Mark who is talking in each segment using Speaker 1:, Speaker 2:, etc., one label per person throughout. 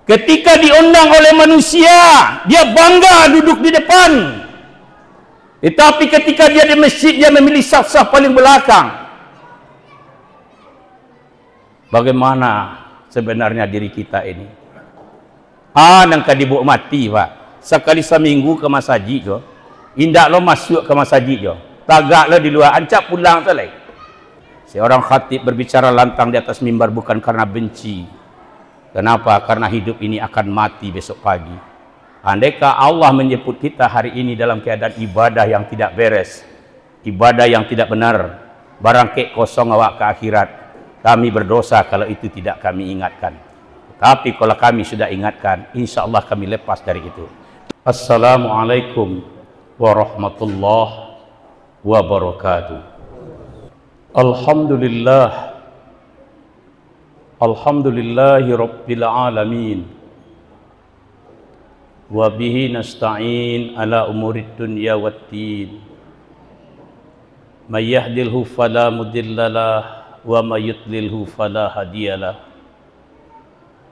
Speaker 1: Ketika diundang oleh manusia, dia bangga duduk di depan. Tetapi ketika dia di masjid, dia memilih saf-saf paling belakang. Bagaimana sebenarnya diri kita ini? Nangka dibawa mati, Pak. Sekali seminggu ke masjid jo. Indak lo masuk ke masjid jo. Tagak lo di luar, ancak pulang selai. Seorang khatib berbicara lantang di atas mimbar bukan karena benci. Kenapa? Karena hidup ini akan mati besok pagi. Andaikah Allah menyebut kita hari ini dalam keadaan ibadah yang tidak beres, ibadah yang tidak benar, barang kek kosong awak ke akhirat. Kami berdosa kalau itu tidak kami ingatkan. Tapi kalau kami sudah ingatkan, insya Allah kami lepas dari itu. Assalamualaikum warahmatullahi wabarakatuh. Alhamdulillah, alhamdulillahi rabbil alamin, wa bihi nasta'in ala umurid dunya waddin. May yahdihilhu fala mudhillalah wa may yudlilhu fala hadiyalah.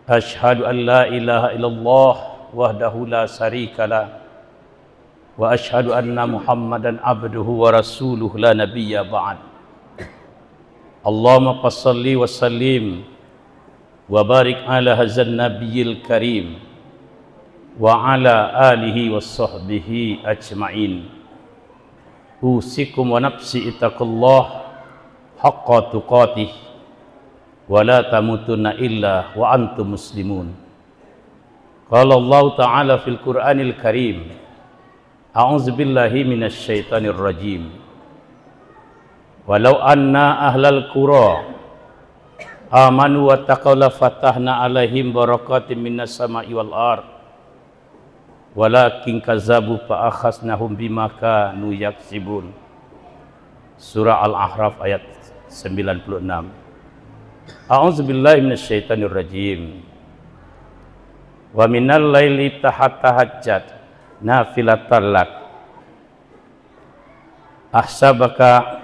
Speaker 1: Ashhadu an la ilaha illallah wahdahu la syarikalah wa ashhadu anna Muhammadan abduhu wa rasuluhu la nabiyya ba'd. Allahumma salli wa sallim wa barik ala hadzal nabiyil karim wa ala alihi wa sahbihi ajma'in. Usikum wa nafsi ittaqullah haqqa tuqatih wa la tamutunna illa wa antum muslimun. Qala Allah ta'ala fil Qur'anil Karim, a'udzu billahi minasy syaithanir rajim. Walau anna ahlal qura amanu wa taqaw la fatahna alaihim barakatim minas sama'i wal ard walakin kazzabu fa akhasnahum bima kanu yaksibun. Surah Al-A'raf ayat 96. A'udzu billahi minasyaitonir rajim. Wa minal laili tahajjat nafilatan lak ahsabaka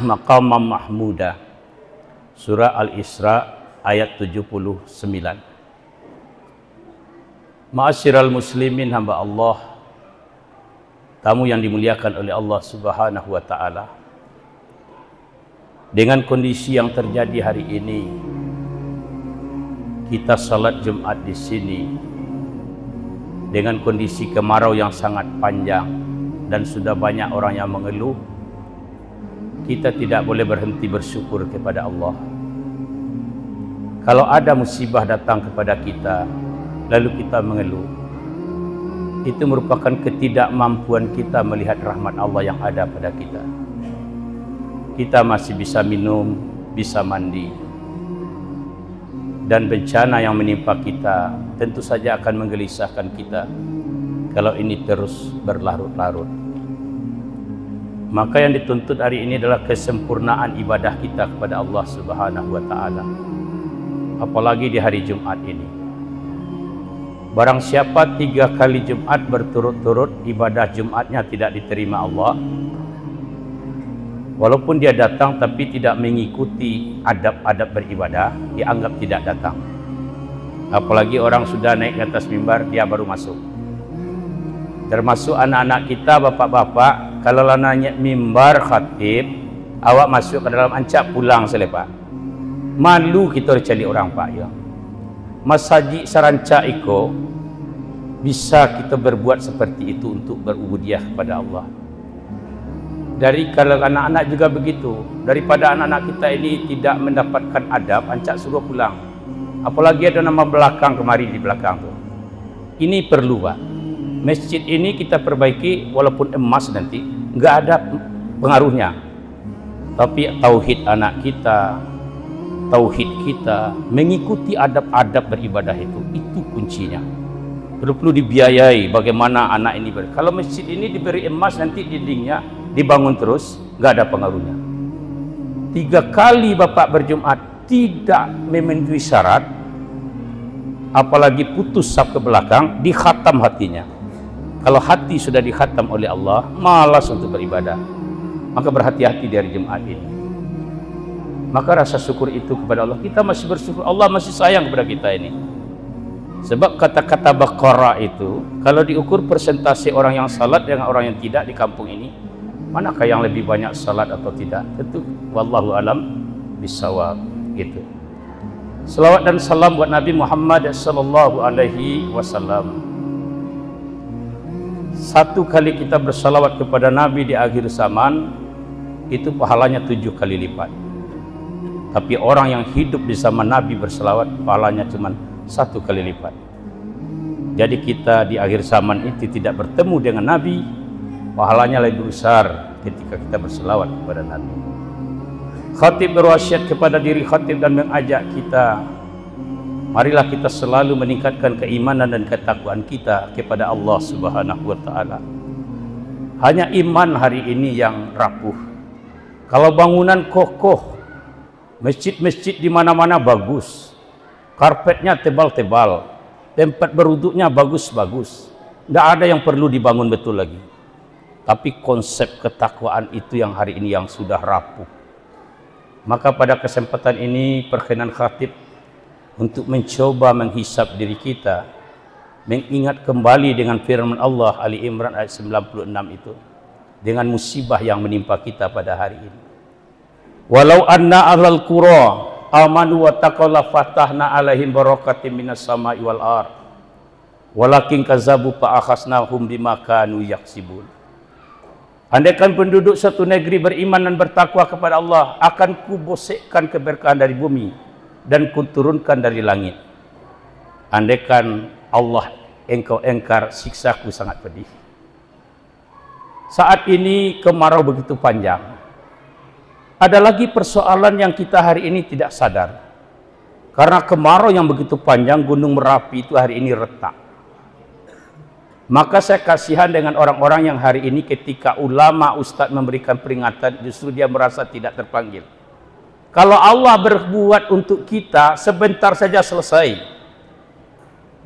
Speaker 1: maqamam mahmuda. Surah Al-Isra ayat 79. Ma'asyiral muslimin hamba Allah, tamu yang dimuliakan oleh Allah Subhanahu wa taala. Dengan kondisi yang terjadi hari ini, kita salat Jumat di sini dengan kondisi kemarau yang sangat panjang dan sudah banyak orang yang mengeluh. Kita tidak boleh berhenti bersyukur kepada Allah. Kalau ada musibah datang kepada kita, lalu kita mengeluh, itu merupakan ketidakmampuan kita melihat rahmat Allah yang ada pada kita. Kita masih bisa minum, bisa mandi, dan bencana yang menimpa kita tentu saja akan menggelisahkan kita kalau ini terus berlarut-larut. Maka yang dituntut hari ini adalah kesempurnaan ibadah kita kepada Allah Subhanahu wa taala. Apalagi di hari Jumat ini. Barang siapa 3 kali Jumat berturut-turut ibadah Jumatnya tidak diterima Allah, walaupun dia datang tapi tidak mengikuti adab-adab beribadah, dianggap tidak datang. Apalagi orang sudah naik ke atas mimbar, dia baru masuk. Termasuk anak-anak kita, bapak-bapak, kalau nanya mimbar khatib, awak masuk ke dalam ancak pulang selepas. Malu kita cari orang pak ya. Masjid saranca iko bisa kita berbuat seperti itu untuk berubudiah kepada Allah. Dari kalau anak-anak juga begitu. Daripada anak-anak kita ini tidak mendapatkan adab, ancak suruh pulang. Apalagi ada nama belakang kemari di belakang tuh. Ini perlu pak. Masjid ini kita perbaiki walaupun emas nanti nggak ada pengaruhnya, tapi tauhid anak kita, tauhid kita mengikuti adab-adab beribadah itu kuncinya. Perlu dibiayai bagaimana anak ini kalau masjid ini diberi emas nanti dindingnya dibangun terus nggak ada pengaruhnya. 3 kali bapak berjumat tidak memenuhi syarat, apalagi putus saf ke belakang, dikhatam hatinya. Kalau hati sudah dikhatam oleh Allah, malas untuk beribadah. Maka berhati-hati dari Jumat ini. Maka rasa syukur itu kepada Allah. Kita masih bersyukur, Allah masih sayang kepada kita ini. Sebab kata-kata Baqarah itu kalau diukur persentase orang yang salat dengan orang yang tidak di kampung ini, manakah yang lebih banyak salat atau tidak? Tentu wallahu alam bisawab gitu. Selawat dan salam buat Nabi Muhammad sallallahu alaihi wasallam. Satu kali kita bersalawat kepada Nabi di akhir zaman itu pahalanya 7 kali lipat. Tapi orang yang hidup di zaman Nabi bersalawat pahalanya cuma 1 kali lipat. Jadi kita di akhir zaman itu tidak bertemu dengan Nabi, pahalanya lebih besar ketika kita berselawat kepada Nabi. Khatib berwasiat kepada diri khatib dan mengajak kita, marilah kita selalu meningkatkan keimanan dan ketakwaan kita kepada Allah Subhanahu wa taala. Hanya iman hari ini yang rapuh. Kalau bangunan kokoh, masjid-masjid di mana-mana bagus, karpetnya tebal-tebal, tempat berwuduknya bagus-bagus, tidak ada yang perlu dibangun betul lagi. Tapi konsep ketakwaan itu yang hari ini yang sudah rapuh. Maka pada kesempatan ini perkenan khatib untuk mencoba menghisap diri kita, mengingat kembali dengan firman Allah Ali Imran ayat 96 itu, dengan musibah yang menimpa kita pada hari ini. Walau anna ahlal qura amanu wa taqaw la fatahna alaihim barakatim minas sama'i wal ard walakin kazabu fa akhasnahum bima kanu yaksibun. Andaikan penduduk satu negeri beriman dan bertakwa kepada Allah, akan kubosekkan keberkahan dari bumi dan kuturunkan dari langit. Andaikan Allah engkau engkar, siksaku sangat pedih. Saat ini kemarau begitu panjang. Ada lagi persoalan yang kita hari ini tidak sadar. Karena kemarau yang begitu panjang, Gunung Merapi itu hari ini retak. Maka saya kasihan dengan orang-orang yang hari ini ketika ulama ustadz memberikan peringatan, justru dia merasa tidak terpanggil. Kalau Allah berbuat untuk kita, sebentar saja selesai.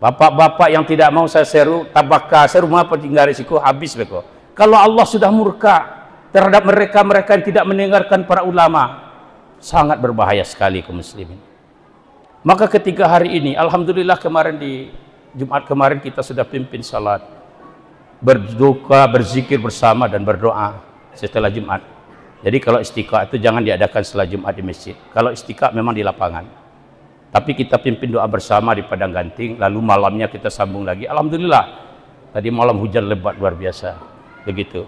Speaker 1: Bapak-bapak yang tidak mau saya seru, tabaka, seru apa tinggal risiko, habis beko. Kalau Allah sudah murka terhadap mereka-mereka yang tidak mendengarkan para ulama, sangat berbahaya sekali kaum muslimin. Maka ketika hari ini, alhamdulillah kemarin di Jumat kemarin kita sudah pimpin salat, berdoa, berzikir bersama dan berdoa setelah Jumat. Jadi kalau istiqa itu jangan diadakan setelah Jumat di masjid. Kalau istiqa memang di lapangan. Tapi kita pimpin doa bersama di Padang Ganting, lalu malamnya kita sambung lagi. Alhamdulillah, tadi malam hujan lebat luar biasa. Begitu.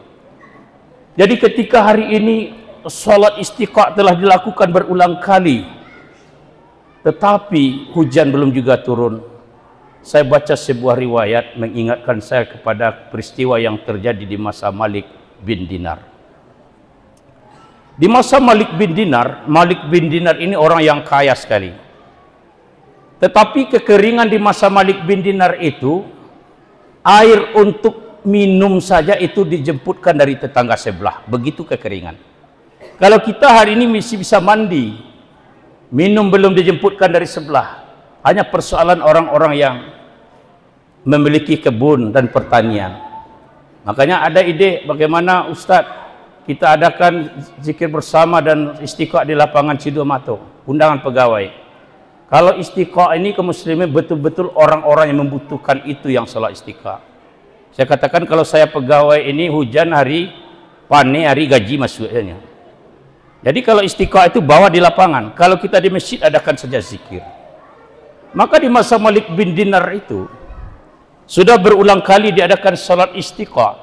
Speaker 1: Jadi ketika hari ini salat istiqa telah dilakukan berulang kali, tetapi hujan belum juga turun. Saya baca sebuah riwayat mengingatkan saya kepada peristiwa yang terjadi di masa Malik bin Dinar. Di masa Malik bin Dinar ini orang yang kaya sekali. Tetapi kekeringan di masa Malik bin Dinar itu, air untuk minum saja itu dijemputkan dari tetangga sebelah. Begitu kekeringan. Kalau kita hari ini masih bisa mandi, minum belum dijemputkan dari sebelah. Hanya persoalan orang-orang yang memiliki kebun dan pertanian. Makanya ada ide bagaimana Ustadz kita adakan zikir bersama dan istiqa di lapangan Cidomato, undangan pegawai. Kalau istiqa ini kaum muslimin betul-betul orang-orang yang membutuhkan itu yang salat istiqa. Saya katakan kalau saya pegawai ini hujan hari panen hari gaji masuknya. Jadi kalau istiqa itu bawa di lapangan, kalau kita di masjid adakan saja zikir. Maka di masa Malik bin Dinar itu sudah berulang kali diadakan salat istiqa,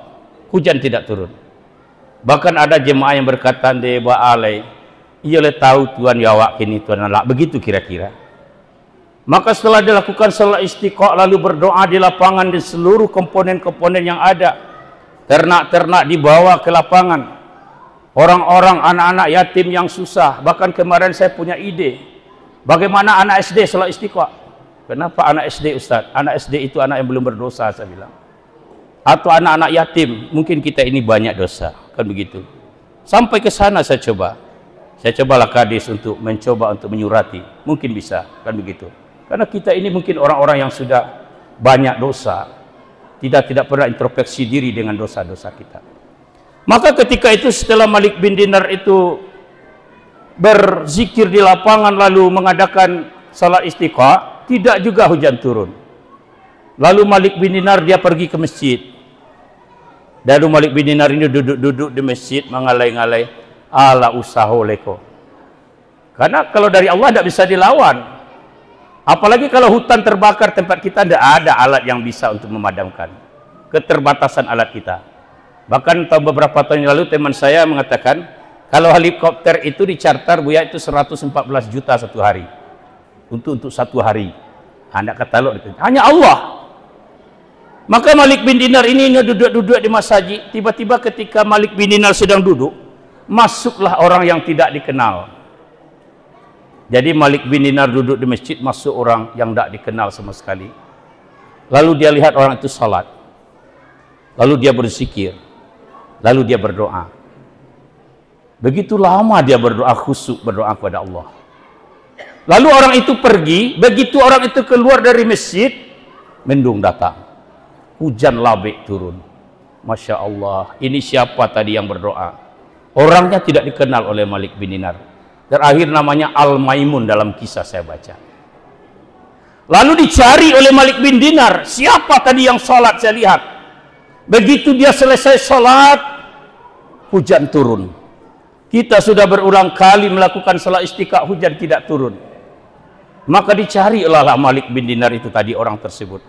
Speaker 1: hujan tidak turun. Bahkan ada jemaah yang berkata, "Deba alai, ia le tahu Tuhan yawak kini Tuhan alak." Begitu kira-kira. Maka setelah dilakukan salat istiqa lalu berdoa di lapangan di seluruh komponen-komponen yang ada. Ternak-ternak dibawa ke lapangan. Orang-orang anak-anak yatim yang susah. Bahkan kemarin saya punya ide. Bagaimana anak SD salat istiqa? Kenapa anak SD Ustaz? Anak SD itu anak yang belum berdosa saya bilang. Atau anak-anak yatim, mungkin kita ini banyak dosa, kan begitu. Sampai ke sana saya coba. Saya cobalah kadis untuk mencoba untuk menyurati, mungkin bisa, kan begitu. Karena kita ini mungkin orang-orang yang sudah banyak dosa, tidak pernah introspeksi diri dengan dosa-dosa kita. Maka ketika itu setelah Malik bin Dinar itu berzikir di lapangan lalu mengadakan salat istiqa, tidak juga hujan turun. Lalu Malik bin Dinar dia pergi ke masjid. Lalu Malik bin Dinar ini duduk-duduk di masjid mengalai-ngalai, ala usaho leko. Karena kalau dari Allah tidak bisa dilawan. Apalagi kalau hutan terbakar tempat kita, tidak ada alat yang bisa untuk memadamkan. Keterbatasan alat kita. Bahkan beberapa tahun yang lalu teman saya mengatakan, kalau helikopter itu dicarter Buya itu 114 juta satu hari. Untuk satu hari. Anda kata lo, hanya Allah. Maka Malik bin Dinar ini duduk-duduk di masjid. Tiba-tiba ketika Malik bin Dinar sedang duduk, masuklah orang yang tidak dikenal. Jadi Malik bin Dinar duduk di masjid, masuk orang yang tidak dikenal sama sekali. Lalu dia lihat orang itu salat. Lalu dia berzikir. Lalu dia berdoa. Begitu lama dia berdoa, khusyuk berdoa kepada Allah. Lalu orang itu pergi. Begitu orang itu keluar dari masjid, mendung datang. Hujan labik turun. Masya Allah, ini siapa tadi yang berdoa? Orangnya tidak dikenal oleh Malik bin Dinar. Terakhir namanya Al-Maimun dalam kisah saya baca. Lalu dicari oleh Malik bin Dinar, siapa tadi yang sholat saya lihat. Begitu dia selesai sholat, hujan turun. Kita sudah berulang kali melakukan sholat istiqa, hujan tidak turun. Maka dicari oleh Malik bin Dinar itu tadi orang tersebut.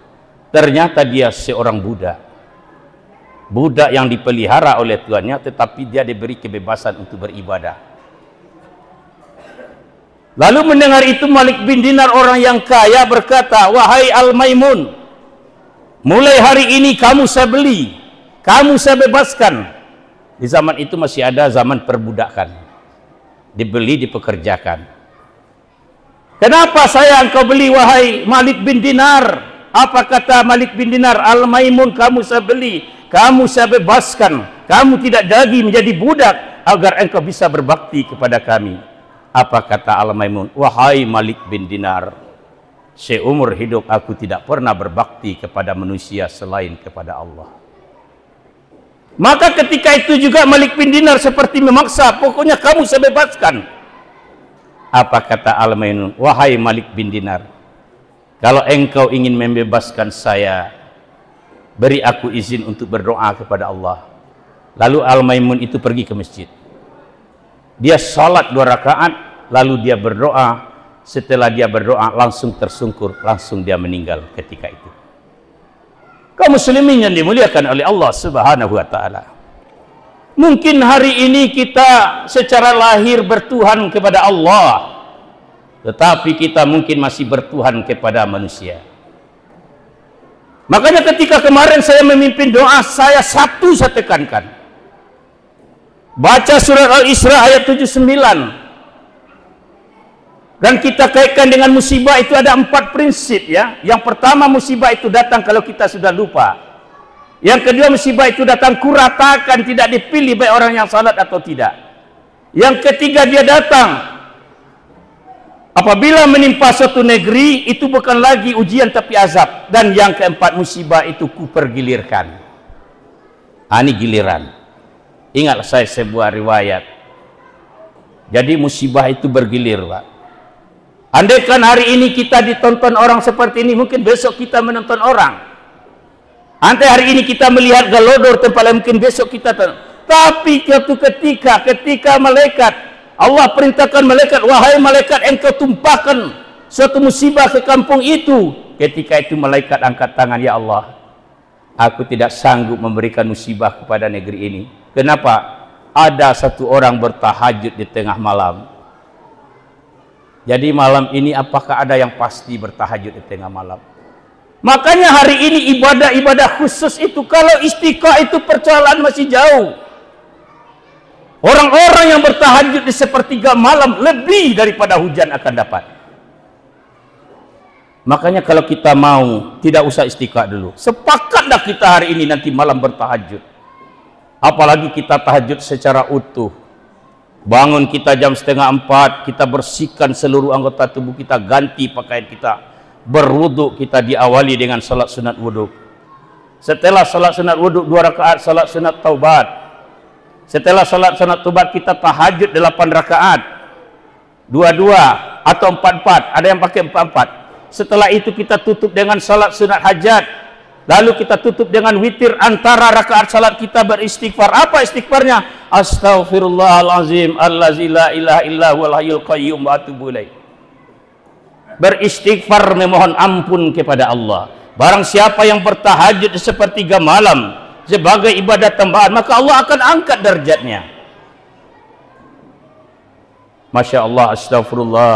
Speaker 1: Ternyata dia seorang budak. Budak yang dipelihara oleh tuannya, tetapi dia diberi kebebasan untuk beribadah. Lalu mendengar itu Malik bin Dinar orang yang kaya berkata, wahai Al-Maimun, mulai hari ini kamu saya beli, kamu saya bebaskan. Di zaman itu masih ada zaman perbudakan. Dibeli, dipekerjakan. Kenapa saya engkau beli wahai Malik bin Dinar? Apa kata Malik bin Dinar? Al-Maimun kamu saya beli, kamu saya bebaskan, kamu tidak lagi menjadi budak agar engkau bisa berbakti kepada kami. Apa kata Al-Maimun? Wahai Malik bin Dinar, seumur hidup aku tidak pernah berbakti kepada manusia selain kepada Allah. Maka ketika itu juga Malik bin Dinar seperti memaksa, pokoknya kamu saya bebaskan. Apa kata Al-Maimun? Wahai Malik bin Dinar, kalau engkau ingin membebaskan saya, beri aku izin untuk berdoa kepada Allah. Lalu Al-Maimun itu pergi ke masjid. Dia salat 2 rakaat, lalu dia berdoa. Setelah dia berdoa, langsung tersungkur, langsung dia meninggal ketika itu. Kaum muslimin yang dimuliakan oleh Allah Subhanahu wa taala. Mungkin hari ini kita secara lahir bertuhan kepada Allah, tetapi kita mungkin masih bertuhan kepada manusia. Makanya ketika kemarin saya memimpin doa, saya tekankan. Baca surat Al-Isra ayat 79. Dan kita kaitkan dengan musibah itu ada 4 prinsip ya. Yang pertama, musibah itu datang kalau kita sudah lupa. Yang kedua, musibah itu datang kuratakan, tidak dipilih baik orang yang salat atau tidak. Yang ketiga, dia datang apabila menimpa suatu negeri, itu bukan lagi ujian tapi azab. Dan yang keempat, musibah itu kupergilirkan. Ini giliran. Ingat saya sebuah riwayat. Jadi musibah itu bergilir, Pak. Andaikan hari ini kita ditonton orang seperti ini, mungkin besok kita menonton orang. Andai hari ini kita melihat galodor tempat lain, mungkin besok kita tonton. Tapi suatu ketika malaikat, Allah perintahkan malaikat, wahai malaikat, engkau tumpahkan suatu musibah ke kampung itu. Ketika itu malaikat angkat tangan, ya Allah, aku tidak sanggup memberikan musibah kepada negeri ini. Kenapa? Ada satu orang bertahajud di tengah malam. Jadi malam ini apakah ada yang pasti bertahajud di tengah malam? Makanya hari ini ibadah-ibadah khusus itu, kalau istiqah itu persoalan masih jauh. Orang-orang yang bertahajud di sepertiga malam lebih daripada hujan akan dapat. Makanya kalau kita mau, tidak usah istiqah dulu. Sepakatlah kita hari ini nanti malam bertahajud. Apalagi kita tahajud secara utuh. Bangun kita jam 3:30, kita bersihkan seluruh anggota tubuh kita, ganti pakaian kita, berwudu, kita diawali dengan salat sunat wudu. Setelah salat sunat wudu 2 rakaat salat sunat taubat. Setelah salat sunat taubat kita tahajud 8 rakaat. 2-2 atau 4-4, ada yang pakai 4-4. Setelah itu kita tutup dengan salat sunat hajat. Lalu kita tutup dengan witir antara rakaat salat kita beristighfar. Apa istighfarnya? Astaghfirullahalazim allazi la ilaha illa huwal hayyul qayyum wa atubu ilaih. Beristighfar, memohon ampun kepada Allah. Barang siapa yang bertahajud sepertiga malam sebagai ibadah tambahan, maka Allah akan angkat derajatnya. Masya Allah, astagfirullah.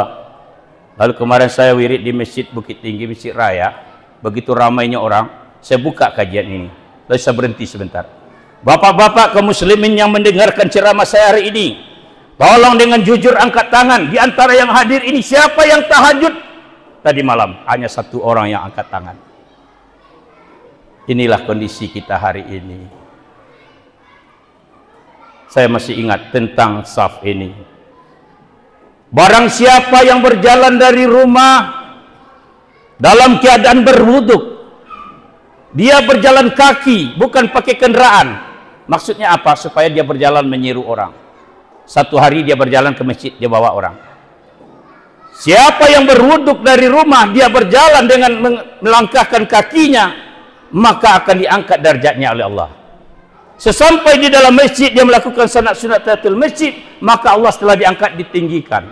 Speaker 1: Lalu kemarin saya wirid di Masjid Bukit Tinggi, Masjid Raya. Begitu ramainya orang, saya buka kajian ini. Lalu saya berhenti sebentar. Bapak-bapak kaum muslimin yang mendengarkan ceramah saya hari ini, tolong dengan jujur angkat tangan. Di antara yang hadir ini, siapa yang tahajud tadi malam? Hanya satu orang yang angkat tangan. Inilah kondisi kita hari ini. Saya masih ingat tentang saf ini. Barang siapa yang berjalan dari rumah dalam keadaan berwuduk, dia berjalan kaki, bukan pakai kendaraan. Maksudnya apa? Supaya dia berjalan menyeru orang. Satu hari dia berjalan ke masjid, dia bawa orang. Siapa yang berwuduk dari rumah, dia berjalan dengan melangkahkan kakinya, maka akan diangkat derajatnya oleh Allah. Sesampai di dalam masjid dia melakukan sunat tahiyatul masjid, maka Allah setelah diangkat ditinggikan.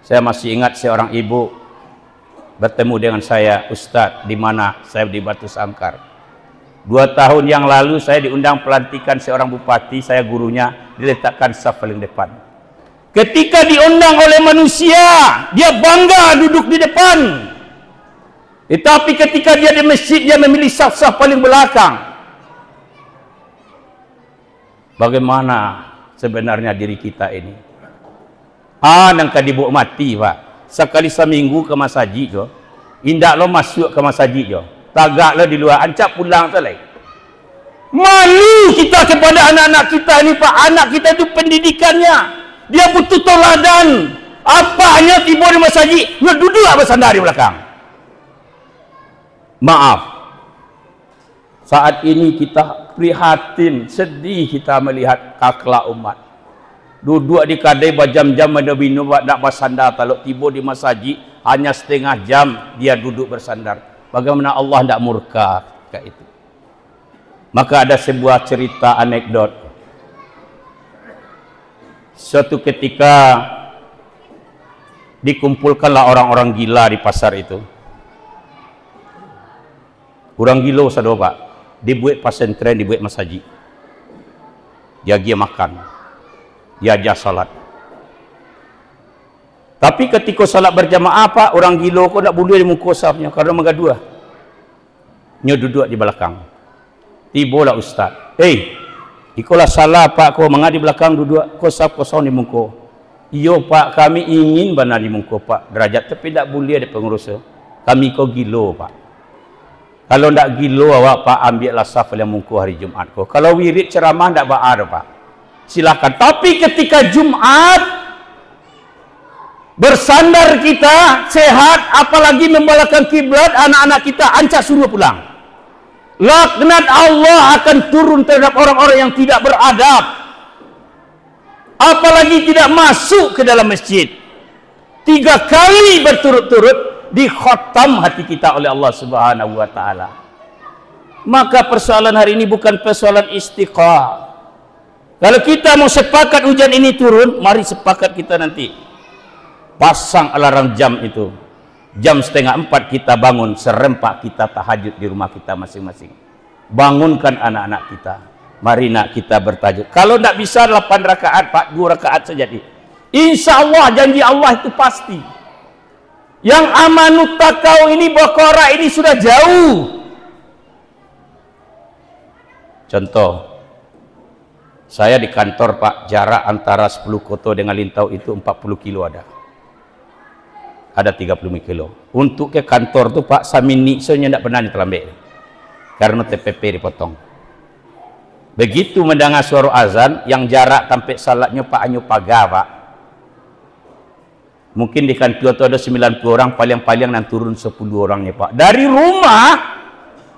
Speaker 1: Saya masih ingat seorang ibu bertemu dengan saya, Ustadz, di mana? Saya di Batu Sangkar. 2 tahun yang lalu saya diundang pelantikan seorang bupati, saya gurunya, diletakkan saf paling depan. Ketika diundang oleh manusia, dia bangga duduk di depan. Tetapi ketika dia di masjid, dia memilih saf-saf paling belakang. Bagaimana sebenarnya diri kita ini? Nang kadibuk mati, Pak. Sekali seminggu ke masjid jo. Indak lo masuk ke masjid jo. Tagak lo di luar, ancap pulang selai. Malu kita kepada anak-anak kita ini, Pak. Anak kita itu pendidikannya. Dia butuh teladan. Apanya tiba di masjid, dia duduk bersandar di belakang. Maaf. Saat ini kita prihatin, sedih kita melihat akhlak umat. Duduk di kadai berjam-jam minum nak bersandar. Kalau tiba di masjid hanya setengah jam dia duduk bersandar. Bagaimana Allah tidak murka ke itu? Maka ada sebuah cerita anekdot. Suatu ketika dikumpulkanlah orang-orang gila di pasar itu. Orang gila saudara Pak, dibuat pesantren, dibuat masjid. Dia makan, dia ajar salat. Tapi ketika salat berjamaah, Pak, orang gila kau tak boleh di muka safnya karena mengaduah. Dia duduk di belakang. Tibalah Ustaz. Ikolah salah Pak, kau mengadi belakang duduk, kau saf kosong di muka. Iyo Pak, kami ingin benar di muka Pak derajat, tapi tak boleh ada pengurus. Kami kau gila Pak. Kalau tak gila awak Pak, ambillah saf yang muka hari Jumaat kau. Kalau wirid ceramah tak ba'ar Pak, silakan. Tapi ketika Jumat bersandar kita sehat, apalagi membalakan kiblat, anak-anak kita ancak suruh pulang. Laknat Allah akan turun terhadap orang-orang yang tidak beradab, apalagi tidak masuk ke dalam masjid. 3 kali berturut-turut dikhatam hati kita oleh Allah Subhanahu wa taala. Maka persoalan hari ini bukan persoalan istiqah. Kalau kita mau sepakat hujan ini turun, mari sepakat kita nanti pasang alarm jam itu. Jam 3:30 kita bangun, serempak kita tahajud di rumah kita masing-masing. Bangunkan anak-anak kita. Mari nak kita bertajuk. Kalau tidak bisa 8 rakaat, Pak, 2 rakaat saja. Insya Allah janji Allah itu pasti. Yang amanut takau ini, Baqarah ini sudah jauh. Contoh, saya di kantor Pak, jarak antara 10 Koto dengan Lintau itu 40 kilo ada 30 kilo. Untuk ke kantor tuh Pak, samini soalnya tidak pernah ditelambek karena TPP dipotong. Begitu mendengar suara azan yang jarak sampai salatnya Pak hanya pagar Pak. Mungkin di kantor itu ada 90 orang, paling-paling yang turun 10 orangnya Pak. Dari rumah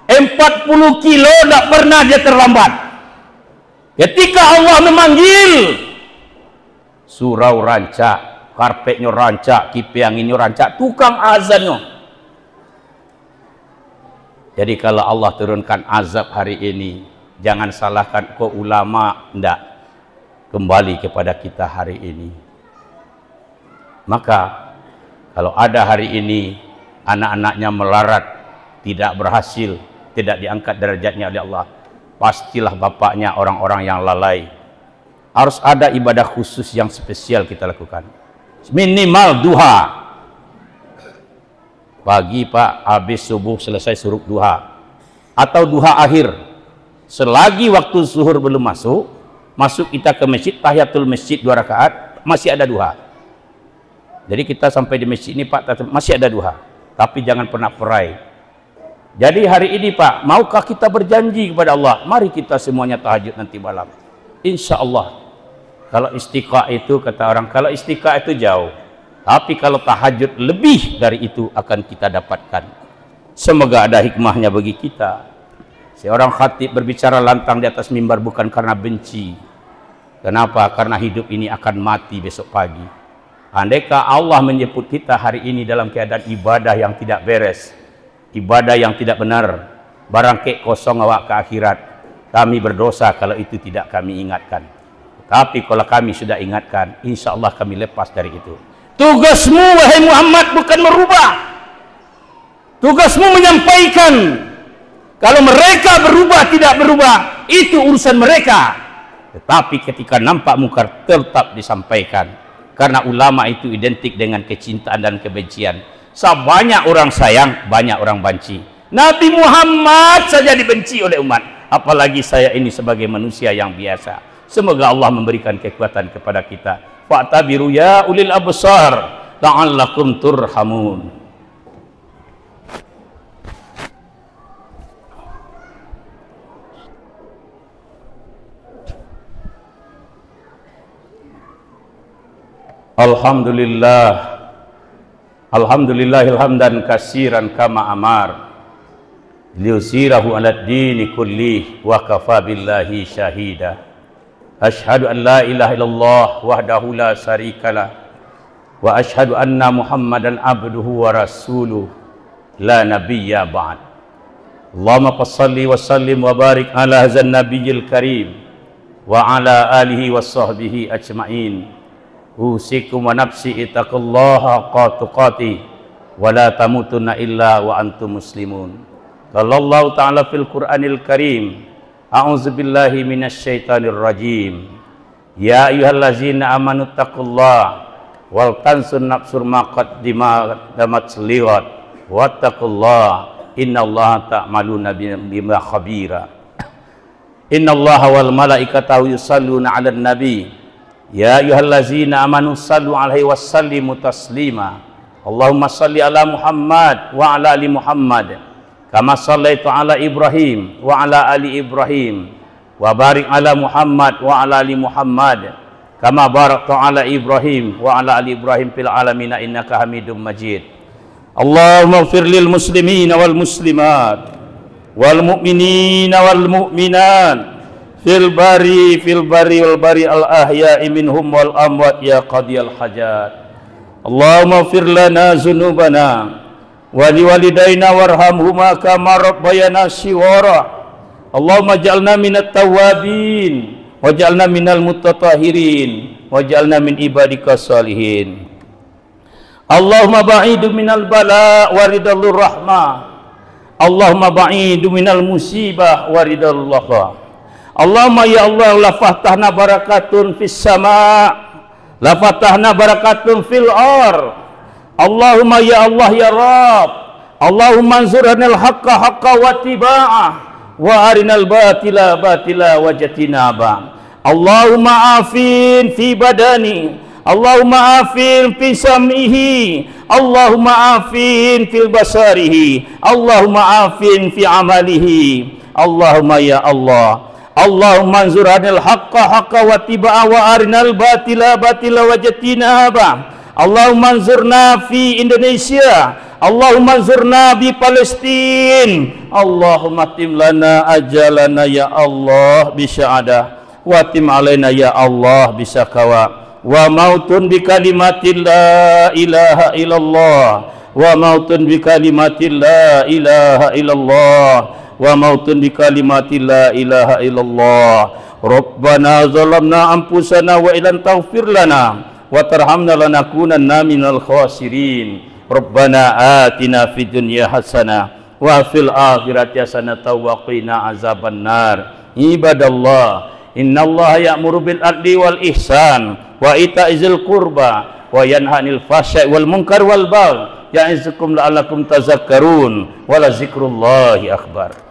Speaker 1: 40 kilo tidak pernah dia terlambat. Ketika Allah memanggil, surau rancak, karpetnya rancak, kipi anginnya rancak, tukang azannya. Jadi kalau Allah turunkan azab hari ini, jangan salahkan kok ulama, enggak. Kembali kepada kita hari ini. Maka kalau ada hari ini anak-anaknya melarat, tidak berhasil, tidak diangkat derajatnya oleh Allah, pastilah bapaknya orang-orang yang lalai. Harus ada ibadah khusus yang spesial kita lakukan. Minimal duha. Pagi Pak, habis subuh selesai suruh duha. Atau duha akhir. Selagi waktu zuhur belum masuk, masuk kita ke masjid, tahiyatul masjid 2 rakaat, masih ada duha. Jadi kita sampai di masjid ini Pak, masih ada duha. Tapi jangan pernah perai. Jadi hari ini Pak, maukah kita berjanji kepada Allah? Mari kita semuanya tahajud nanti malam. Insya Allah. Kalau istiqah itu, kata orang, kalau istiqah itu jauh. Tapi kalau tahajud lebih dari itu akan kita dapatkan. Semoga ada hikmahnya bagi kita. Seorang khatib berbicara lantang di atas mimbar bukan karena benci. Kenapa? Karena hidup ini akan mati besok pagi. Andaikah Allah menyebut kita hari ini dalam keadaan ibadah yang tidak beres, ibadah yang tidak benar, barangkali kosong awak ke akhirat, kami berdosa kalau itu tidak kami ingatkan. Tapi kalau kami sudah ingatkan, insya Allah kami lepas dari itu. Tugasmu wahai Muhammad bukan merubah, tugasmu menyampaikan. Kalau mereka berubah tidak berubah, itu urusan mereka. Tetapi ketika nampak mungkar tetap disampaikan. Karena ulama itu identik dengan kecintaan dan kebencian. Sebanyak orang sayang, banyak orang benci. Nabi Muhammad saja dibenci oleh umat, apalagi saya ini sebagai manusia yang biasa. Semoga Allah memberikan kekuatan kepada kita. Fa'tabiru ya ulil absar la'allakum turhamun. Alhamdulillah, alhamdulillahil hamdan katsiran kama amar liusirahu ala dini kulli wa kafa billahi syahida. Asyhadu an la ilaha illallah wahdahu la syarikalah wa asyhadu anna Muhammadan abduhu wa rasuluh la nabiyya ba'd. Allahumma shalli wa sallim wa barik ala hadzal nabiyil karim wa ala alihi wa sahbihi ajmain. Usikum wa nafsi ittaqullaha haqqa tuqatih wa la tamutunna illa wa antum muslimun. Qala Allah ta'ala fil Qur'anil Karim, a'udzu billahi minasyaitonir rajim. Ya ayyuhallazina amanu taqullaha wal tansun nafsur ma qaddimat liwat wattaqullaha innallaha ta'maluna bima khabira. Innallaha wal malaikatahu yusalluna 'alan nabi. Ya ayyuhallazina amanu sallu 'alaihi wasallimu taslima. Allahumma salli ala Muhammad wa ala ali Muhammad kama shallaitu ala Ibrahim wa ala ali Ibrahim wa barik ala Muhammad wa ala ali Muhammad kama barakta ala Ibrahim wa ala ali Ibrahim fil alamin innaka Hamidum Majid. Allahumma ighfir lil muslimina wal muslimat wal mu'minina wal mu'minat fil bari wal bari al ahya'i minhum wal amwat ya qadiyal hajat. Allahumma ighfir lana dzunubana wa liwalidayna warhamhuma kama rabbayana shighara. Allahumma ij'alna minat tawwabin waj'alna minal mutatahhirin waj'alna min ibadikas salihin. Allahumma ba'idu minal bala wa ridallur rahmah. Allahumma ba'idu minal musibah wa ridallur lafa. Allahumma ya Allah la fathahna barakatun fis sama, la fathahna barakatun fil ar. Allahumma ya Allah ya Rabb, Allahumma anzurnal haqqa haqqa wa tiba'ah wa arinal batila batila wa jatinaba. Allahumma afin fi badani, Allahumma afin fi sam'ihi, Allahumma afin fil basarihi, Allahumma afin fi amalihi. Allahumma ya Allah, Allahumma anzurnal haqqa haqqa wa tiba'ah wa arinal batila batila wa jatinaba. Allahumma anzurna fi Indonesia, Allahumma anzurna bi Palestin. Allahumma tim lana ajalana ya Allah bi sya'adah wa tim alaina ya Allah bi syakawa wa mautun bi kalimatin la ilaha illallah wa mautun bi kalimati la ilaha illallah, wa mautun bi kalimati la ilaha illallah. Rabbana zalamna anfusana wa illam taghfir lana wa tarhamna lanakunanna minal khasirin. Rabbana atina fid dunya hasanah wa fil akhirati hasanah wa qina azabannar. Ibadallah, innallaha ya'muru bil adli wal ihsan wa ita'izil qurba wa yanha 'anil fahsya'i wal munkar wal baghi ya'izukum la'allakum tazakkarun wa la zikrullahi akbar.